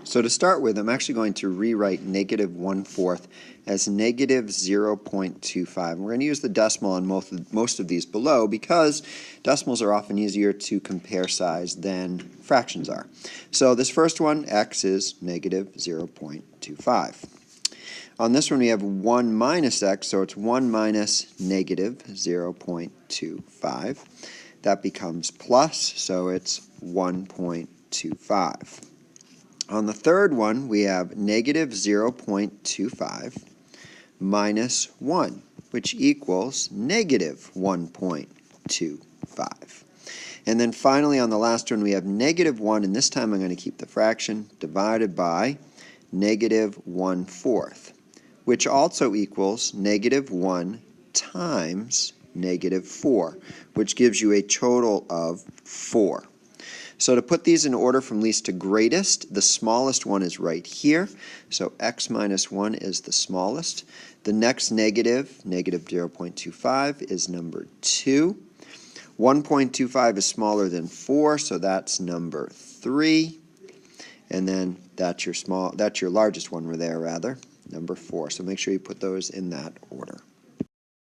So to start with, I'm actually going to rewrite negative 1/4 as negative 0.25. We're going to use the decimal on most of these below because decimals are often easier to compare size than fractions are. So this first one, x, is negative 0.25. On this one we have 1 minus x, so it's 1 minus negative 0.25. That becomes plus, so it's 1.25. On the third one, we have negative 0.25 minus 1, which equals negative 1.25. And then finally, on the last one, we have negative 1, and this time I'm going to keep the fraction, divided by negative 1/4, which also equals negative 1 times negative 4, which gives you a total of 4. So to put these in order from least to greatest, the smallest one is right here. So x minus 1 is the smallest. The next negative, negative 0.25, is number 2. 1.25 is smaller than 4, so that's number 3. And then that's your largest one there, number 4. So make sure you put those in that order.